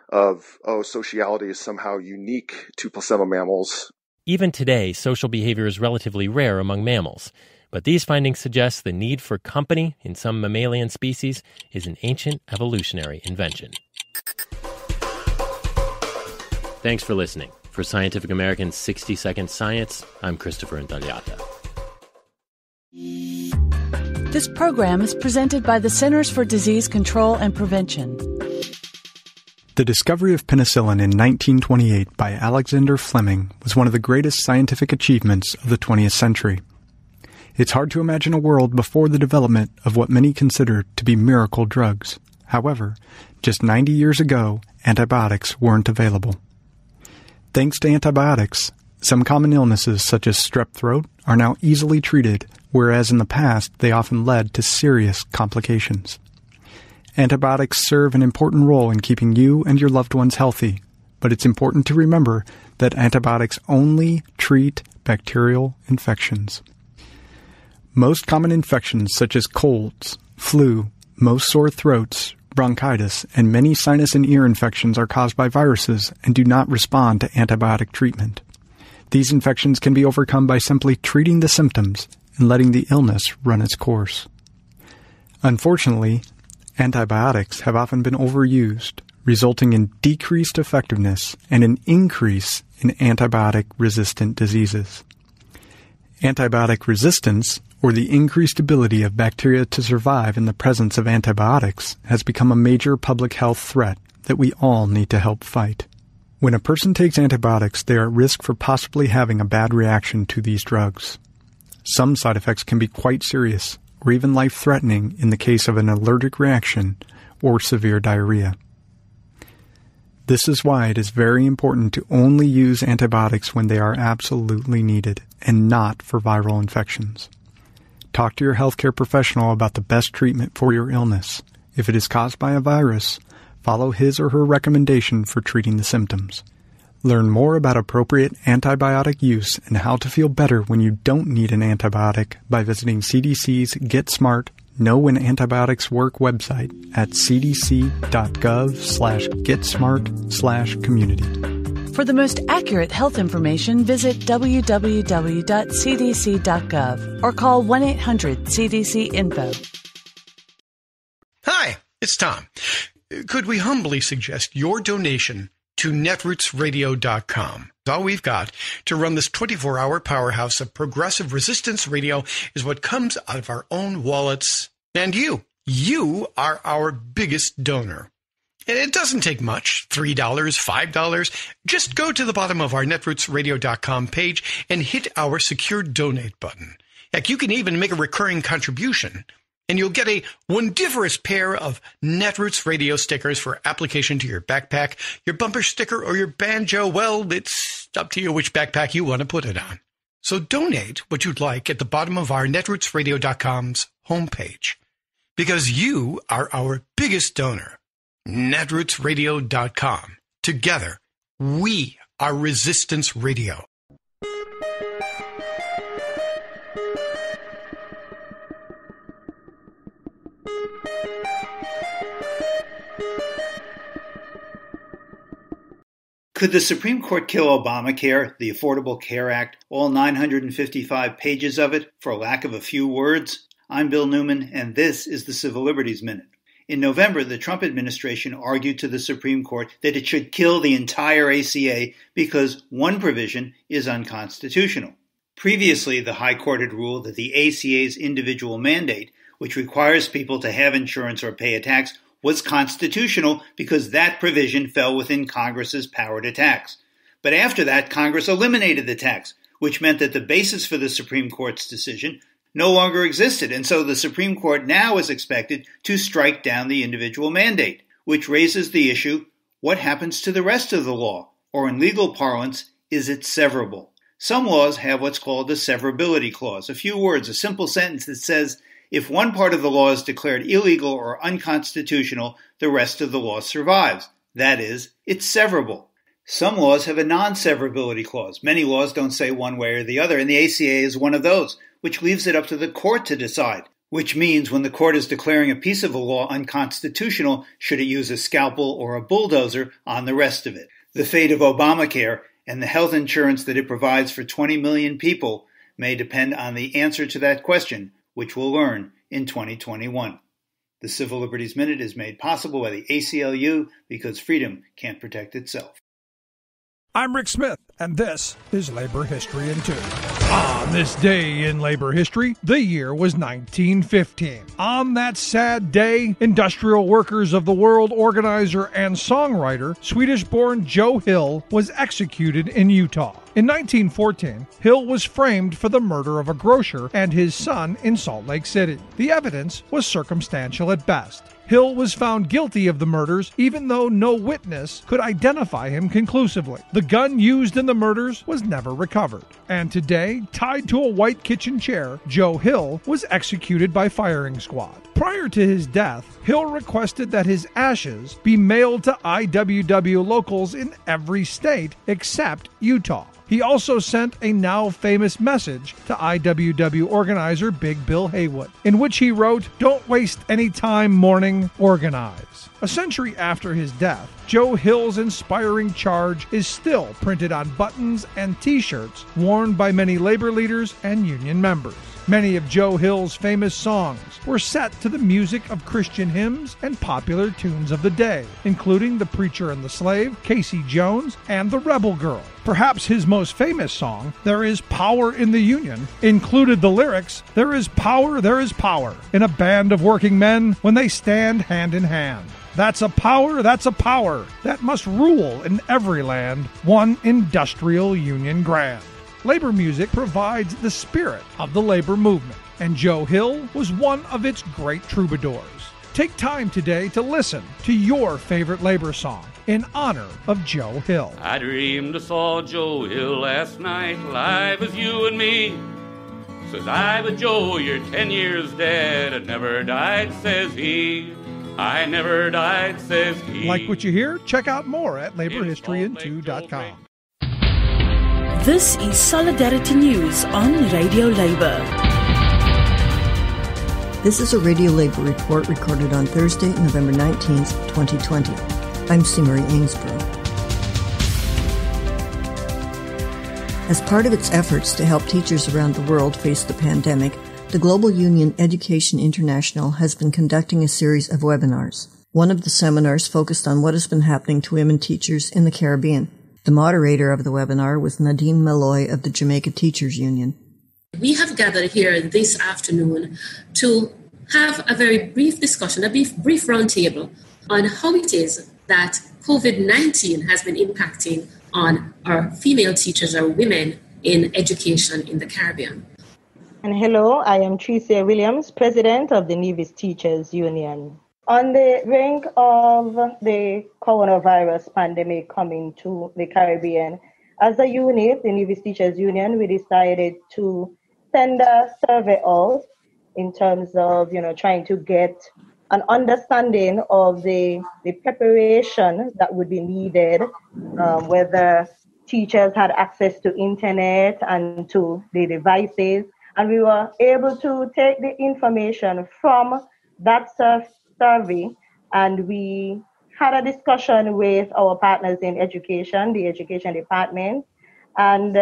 of, sociality is somehow unique to placenta mammals. Even today, social behavior is relatively rare among mammals. But these findings suggest the need for company in some mammalian species is an ancient evolutionary invention. Thanks for listening. For Scientific American's 60-Second Science, I'm Christopher Intagliata. This program is presented by the Centers for Disease Control and Prevention. The discovery of penicillin in 1928 by Alexander Fleming was one of the greatest scientific achievements of the 20th century. It's hard to imagine a world before the development of what many consider to be miracle drugs. However, just 90 years ago, antibiotics weren't available. Thanks to antibiotics, some common illnesses such as strep throat are now easily treated, whereas in the past they often led to serious complications. Antibiotics serve an important role in keeping you and your loved ones healthy, but it's important to remember that antibiotics only treat bacterial infections. Most common infections such as colds, flu, most sore throats, bronchitis, and many sinus and ear infections are caused by viruses and do not respond to antibiotic treatment. These infections can be overcome by simply treating the symptoms and letting the illness run its course. Unfortunately, antibiotics have often been overused, resulting in decreased effectiveness and an increase in antibiotic-resistant diseases. Antibiotic resistance, or the increased ability of bacteria to survive in the presence of antibiotics, has become a major public health threat that we all need to help fight. When a person takes antibiotics, they are at risk for possibly having a bad reaction to these drugs. Some side effects can be quite serious, or even life-threatening in the case of an allergic reaction or severe diarrhea. This is why it is very important to only use antibiotics when they are absolutely needed, and not for viral infections. Talk to your healthcare professional about the best treatment for your illness. If it is caused by a virus, follow his or her recommendation for treating the symptoms. Learn more about appropriate antibiotic use and how to feel better when you don't need an antibiotic by visiting CDC's Get Smart, Know When Antibiotics Work website at cdc.gov/getsmart/community. For the most accurate health information, visit www.cdc.gov or call 1-800-CDC-INFO. Hi, it's Tom. Could we humbly suggest your donation to netrootsradio.com? All we've got to run this 24-hour powerhouse of progressive resistance radio is what comes out of our own wallets. And you are our biggest donor. And it doesn't take much, $3, $5. Just go to the bottom of our netrootsradio.com page and hit our secure donate button. Heck, you can even make a recurring contribution. And you'll get a wondiferous pair of Netroots radio stickers for application to your backpack, your bumper sticker, or your banjo. Well, it's up to you which backpack you want to put it on. So donate what you'd like at the bottom of our netrootsradio.com's homepage. Because you are our biggest donor. Netrootsradio.com. Together, we are Resistance Radio. Could the Supreme Court kill Obamacare, the Affordable Care Act, all 955 pages of it, for lack of a few words? I'm Bill Newman, and this is the Civil Liberties Minute. In November, the Trump administration argued to the Supreme Court that it should kill the entire ACA because one provision is unconstitutional. Previously, the High Court had ruled that the ACA's individual mandate which requires people to have insurance or pay a tax, was constitutional because that provision fell within Congress's power to tax. But after that, Congress eliminated the tax, which meant that the basis for the Supreme Court's decision no longer existed, and so the Supreme Court now is expected to strike down the individual mandate, which raises the issue, what happens to the rest of the law? Or in legal parlance, is it severable? Some laws have what's called a severability clause, a few words, a simple sentence that says, if one part of the law is declared illegal or unconstitutional, the rest of the law survives. That is, it's severable. Some laws have a non-severability clause. Many laws don't say one way or the other, and the ACA is one of those, which leaves it up to the court to decide, which means when the court is declaring a piece of a law unconstitutional, should it use a scalpel or a bulldozer on the rest of it? The fate of Obamacare and the health insurance that it provides for 20 million people may depend on the answer to that question, which we'll learn in 2021. The Civil Liberties Minute is made possible by the ACLU because freedom can't protect itself. I'm Rick Smith, and this is Labor History in 2. On this day in labor history, the year was 1915. On that sad day, industrial workers of the world organizer and songwriter, Swedish-born Joe Hill, was executed in Utah. In 1914, Hill was framed for the murder of a grocer and his son in Salt Lake City. The evidence was circumstantial at best. Hill was found guilty of the murders, even though no witness could identify him conclusively. The gun used in the murders was never recovered. And today, tied to a white kitchen chair, Joe Hill was executed by firing squad. Prior to his death, Hill requested that his ashes be mailed to IWW locals in every state except Utah. He also sent a now famous message to IWW organizer Big Bill Haywood, in which he wrote, "Don't waste any time mourning, organize." A century after his death, Joe Hill's inspiring charge is still printed on buttons and t-shirts worn by many labor leaders and union members. Many of Joe Hill's famous songs were set to the music of Christian hymns and popular tunes of the day, including The Preacher and the Slave, Casey Jones, and The Rebel Girl. Perhaps his most famous song, There Is Power in the Union, included the lyrics, there is power in a band of working men when they stand hand in hand. That's a power that must rule in every land, one industrial union grand. Labor music provides the spirit of the labor movement, and Joe Hill was one of its great troubadours. Take time today to listen to your favorite labor song in honor of Joe Hill. I dreamed I saw Joe Hill last night, live as you and me. Says I, but Joe, you're 10 years dead. I never died, says he. I never died, says he. Like what you hear? Check out more at laborhistoryin2.com. This is Solidarity News on Radio Labour. This is a Radio Labour report recorded on Thursday, November 19th, 2020. I'm C. Marie Ainsborough. As part of its efforts to help teachers around the world face the pandemic, the Global Union Education International has been conducting a series of webinars. One of the seminars focused on what has been happening to women teachers in the Caribbean. The moderator of the webinar was Nadine Malloy of the Jamaica Teachers Union. We have gathered here this afternoon to have a very brief discussion, a brief roundtable on how it is that COVID-19 has been impacting on our female teachers or women in education in the Caribbean. And hello, I am Tricia Williams, President of the Nevis Teachers Union. On the brink of the coronavirus pandemic coming to the Caribbean, as a unit, the Nevis Teachers Union, we decided to send a survey out in terms of, trying to get an understanding of the preparation that would be needed, whether teachers had access to internet and to the devices. And we were able to take the information from that survey, and we had a discussion with our partners in education, the education department, and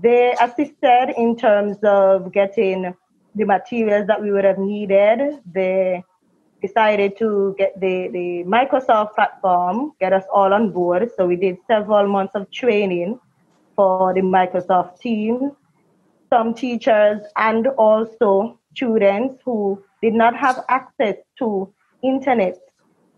they assisted in terms of getting the materials that we would have needed. They decided to get the Microsoft platform, get us all on board. So we did several months of training for the Microsoft team, some teachers and also students who did not have access to internet.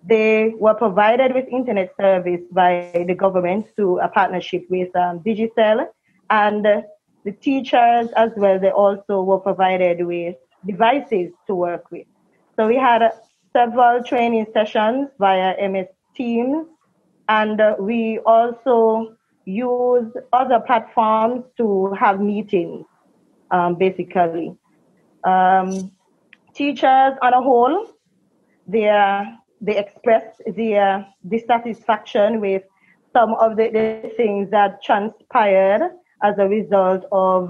They were provided with internet service by the government through a partnership with Digicel, and the teachers as well, they also were provided with devices to work with. So we had several training sessions via MS Teams, and we also used other platforms to have meetings, basically. Teachers on a whole, they expressed their dissatisfaction with some of the things that transpired as a result of,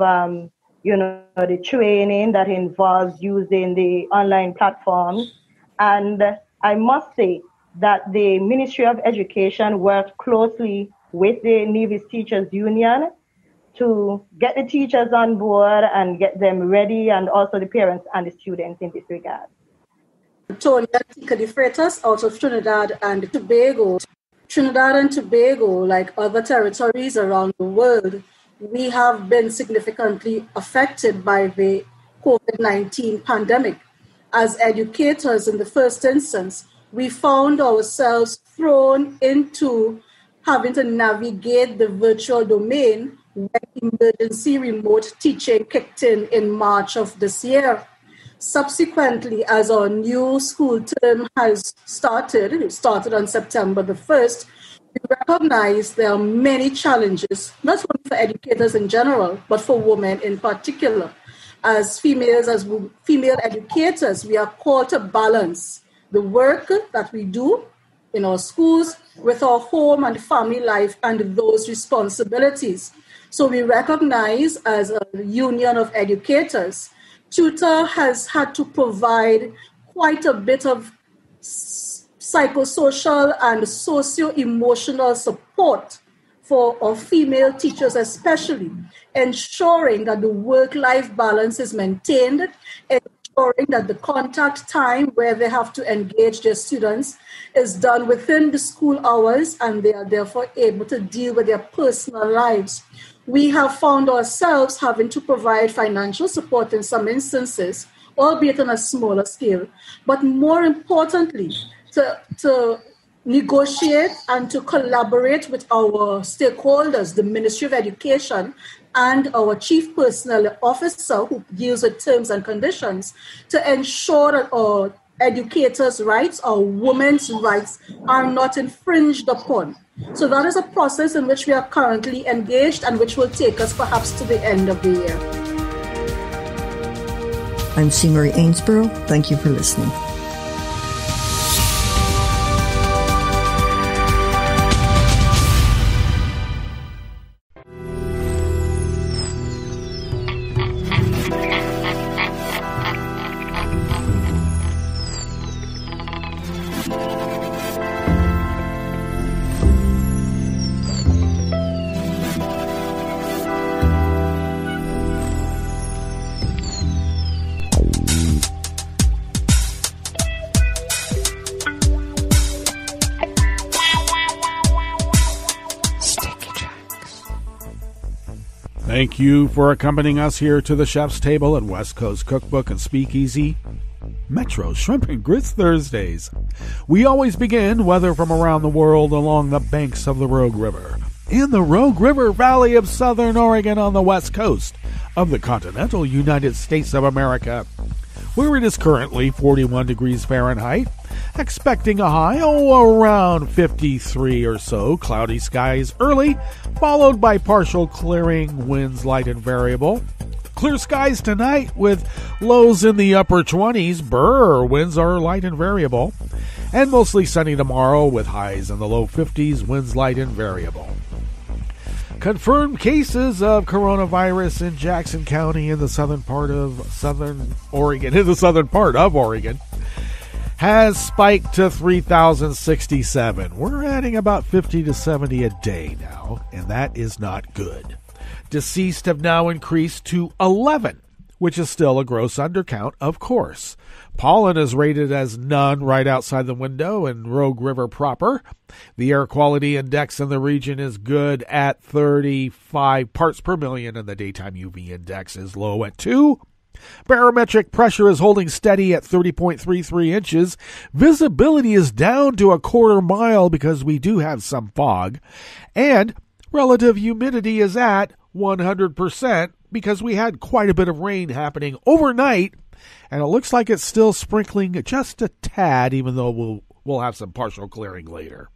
the training that involves using the online platforms. And I must say that the Ministry of Education worked closely with the Nevis Teachers Union to get the teachers on board and get them ready, and also the parents and the students in this regard. Tonya Tika de Freitas out of Trinidad and Tobago. Trinidad and Tobago, like other territories around the world, we have been significantly affected by the COVID-19 pandemic. As educators, in the first instance, we found ourselves thrown into having to navigate the virtual domain when emergency remote teaching kicked in March of this year. Subsequently, as our new school term has started, it started on September the 1st, we recognize there are many challenges, not only for educators in general, but for women in particular. As female educators, we are called to balance the work that we do in our schools with our home and family life and those responsibilities. So we recognize, as a union of educators, Tutor has had to provide quite a bit of psychosocial and socio-emotional support for our female teachers especially, ensuring that the work-life balance is maintained, ensuring that the contact time where they have to engage their students is done within the school hours, and they are therefore able to deal with their personal lives. We have found ourselves having to provide financial support in some instances, albeit on a smaller scale, but more importantly, to negotiate and to collaborate with our stakeholders, the Ministry of Education and our Chief Personnel Officer, who deals with terms and conditions, to ensure that our educators' rights, our women's rights, are not infringed upon. So that is a process in which we are currently engaged and which will take us perhaps to the end of the year. I'm C. Marie Ainsborough. Thank you for listening. Thank you for accompanying us here to the Chef's Table at West Coast Cookbook and Speakeasy. Metro Shrimp and Grits Thursdays. We always begin weather from around the world along the banks of the Rogue River, in the Rogue River Valley of Southern Oregon on the west coast of the continental United States of America, where it is currently 41 degrees Fahrenheit, expecting a high around 53 or so, cloudy skies early, followed by partial clearing, winds light and variable. Clear skies tonight with lows in the upper 20s. Winds are light and variable. And mostly sunny tomorrow with highs in the low 50s, winds light and variable. Confirmed cases of coronavirus in Jackson County in the southern part of Oregon, has spiked to 3,067. We're adding about 50 to 70 a day now, and that is not good. Deceased have now increased to 11, which is still a gross undercount, of course. Pollen is rated as none right outside the window in Rogue River proper. The air quality index in the region is good at 35 parts per million, and the daytime UV index is low at 2. Barometric pressure is holding steady at 30.33 inches. Visibility is down to a quarter mile because we do have some fog. And relative humidity is at 100% because we had quite a bit of rain happening overnight. And it looks like it's still sprinkling just a tad, even though we'll have some partial clearing later.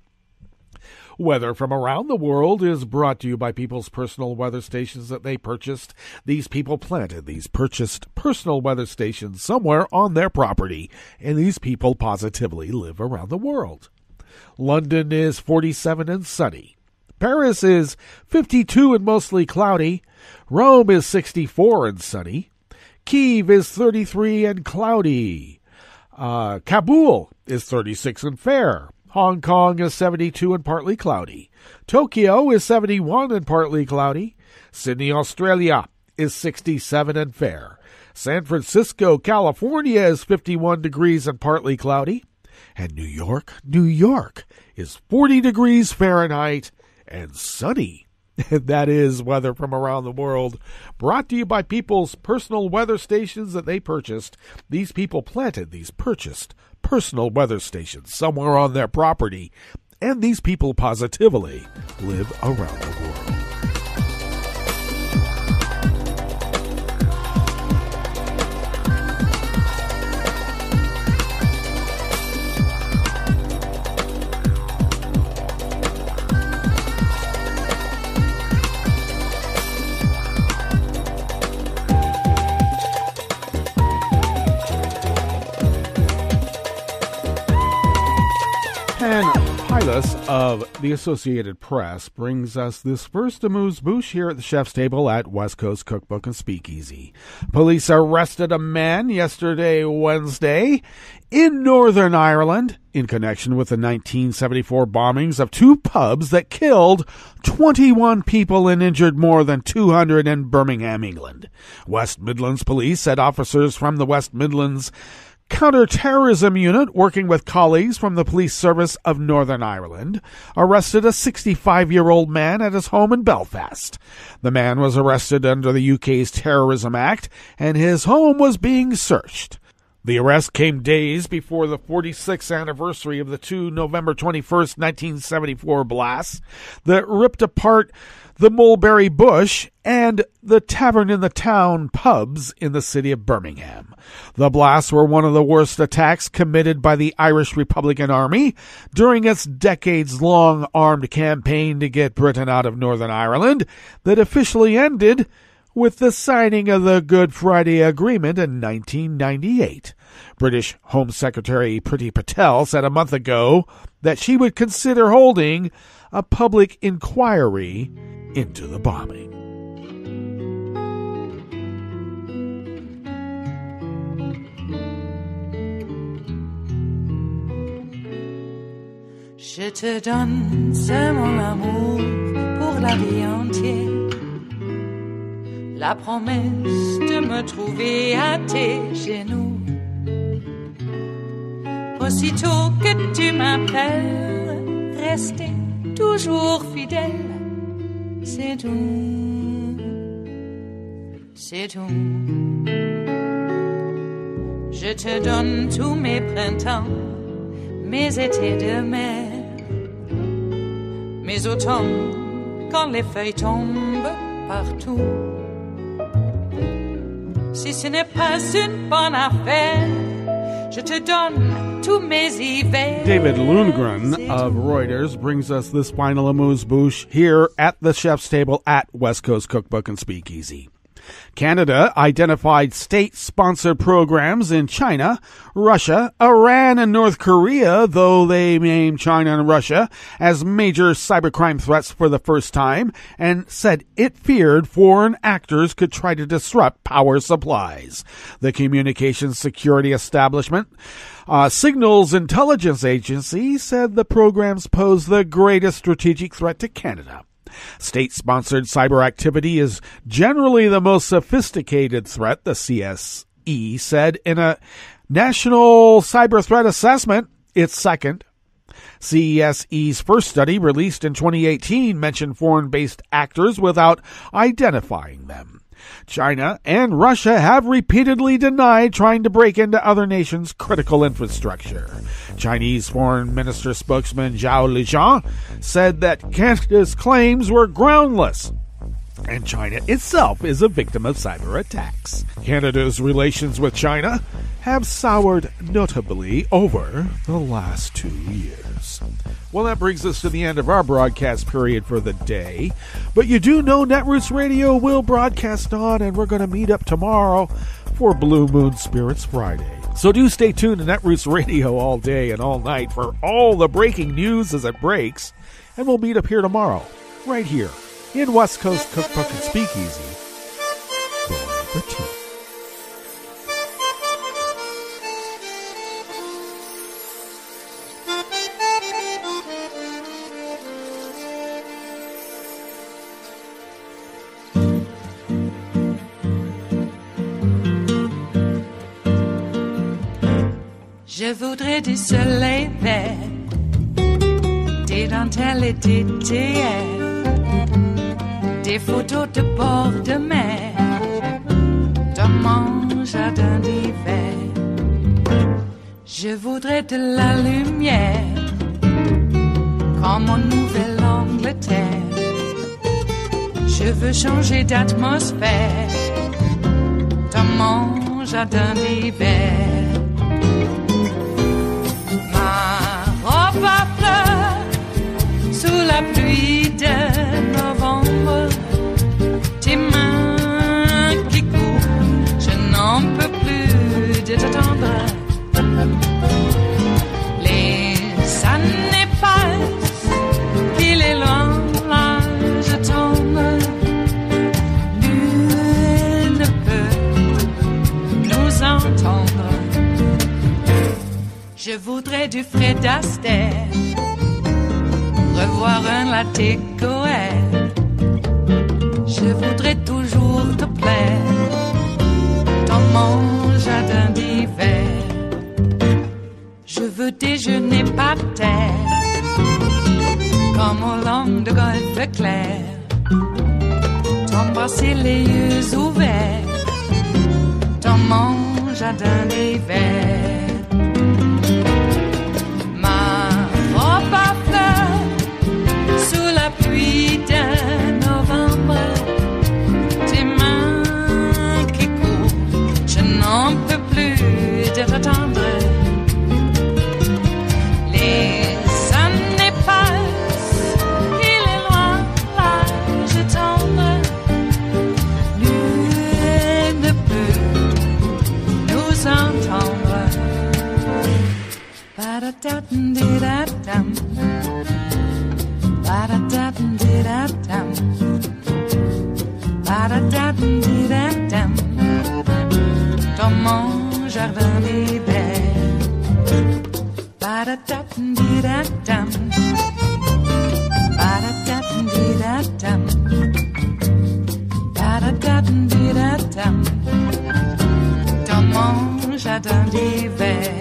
Weather from around the world is brought to you by people's personal weather stations that they purchased. These people planted these purchased personal weather stations somewhere on their property, and these people positively live around the world. London is 47 and sunny. Paris is 52 and mostly cloudy. Rome is 64 and sunny. Kyiv is 33 and cloudy. Kabul is 36 and fair. Hong Kong is 72 and partly cloudy. Tokyo is 71 and partly cloudy. Sydney, Australia is 67 and fair. San Francisco, California is 51 degrees and partly cloudy. And New York is 40 degrees Fahrenheit and sunny. And that is weather from around the world, brought to you by people's personal weather stations that they purchased. These people planted these purchased personal weather stations somewhere on their property, and these people positively live around the world. Pilas of the Associated Press brings us this first amuse-bouche here at the chef's table at West Coast Cookbook and Speakeasy. Police arrested a man yesterday, Wednesday, in Northern Ireland in connection with the 1974 bombings of two pubs that killed 21 people and injured more than 200 in Birmingham, England. West Midlands Police said officers from the West Midlands Counter-Terrorism Unit, working with colleagues from the Police Service of Northern Ireland, arrested a 65-year-old man at his home in Belfast. The man was arrested under the UK's Terrorism Act, and his home was being searched. The arrest came days before the 46th anniversary of the two November 21st, 1974 blasts that ripped apart the Mulberry Bush and the Tavern in the Town pubs in the city of Birmingham. The blasts were one of the worst attacks committed by the Irish Republican Army during its decades-long armed campaign to get Britain out of Northern Ireland that officially ended with the signing of the Good Friday Agreement in 1998. British Home Secretary Priti Patel said a month ago that she would consider holding a public inquiry into the bombing. Je te donne ce mon amour pour la vie entière. La promesse de me trouver à tes genoux. Aussitôt que tu m'appelles, rester toujours fidèle. C'est tout, c'est tout. Je te donne tous mes printemps, mes étés de mer, mes automnes quand les feuilles tombent partout. Si ce n'est pas une bonne affaire, je te donne tous mes hivers. David Lundgren of Reuters brings us this final amuse-bouche here at the chef's table at West Coast Cookbook and Speakeasy. Canada identified state-sponsored programs in China, Russia, Iran, and North Korea, though they named China and Russia as major cybercrime threats for the first time, and said it feared foreign actors could try to disrupt power supplies. The Communications Security Establishment Signals Intelligence Agency said the programs pose the greatest strategic threat to Canada. State-sponsored cyber activity is generally the most sophisticated threat, the CSE said in a National Cyber Threat Assessment, its second. CSE's first study, released in 2018, mentioned foreign-based actors without identifying them. China and Russia have repeatedly denied trying to break into other nations' critical infrastructure. Chinese Foreign Minister spokesman Zhao Lijian said that Canada's claims were groundless, and China itself is a victim of cyber attacks. Canada's relations with China have soured notably over the last 2 years. Well, that brings us to the end of our broadcast period for the day. But you do know Netroots Radio will broadcast on, and we're going to meet up tomorrow for Blue Moon Spirits Friday. So do stay tuned to Netroots Radio all day and all night for all the breaking news as it breaks. And we'll meet up here tomorrow, right here in West Coast Cookbook and Speakeasy. For tea. Je voudrais du soleil vert, des dentelles et des théâtres, des photos de bord de mer, dans mon jardin d'hiver. Je voudrais de la lumière, comme en Nouvelle-Angleterre. Je veux changer d'atmosphère, dans mon jardin d'hiver. Ma fleur sous la pluie de novembre, tes mains qui courent, je n'en peux plus de t'attendre. Les années passent, qu'il est loin, là je tombe. Nul ne peut nous entendre. Je voudrais du Fred Astaire, revoir un latte Coër. Je voudrais toujours te plaire dans mon jardin d'hiver. Je veux déjeuner par terre, comme au long de golfe clair. T'embrasser les yeux ouverts dans mon jardin d'hiver. Pluie de novembre, tes mains qui courent, je n'en peux plus de t'attendre. Les années passent, il est loin, là je tombe. Nul ne peut nous entendre. Ba-da-da-dum-di-da-dum. Ba-da-da-dum-di-da-dum. Ba-da-da-dum-di-da-dum. Dans mon jardin d'hiver. Ba-da-da-dum-di-da-dum. Ba-da-da-dum-di-da-dum. Ba-da-da-dum-di-da-dum. Dans mon jardin d'hiver.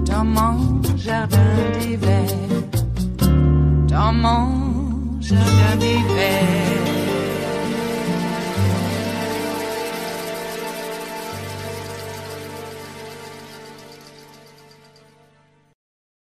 Dans mon jardin d'hiver. Dans mon jardin d'hiver.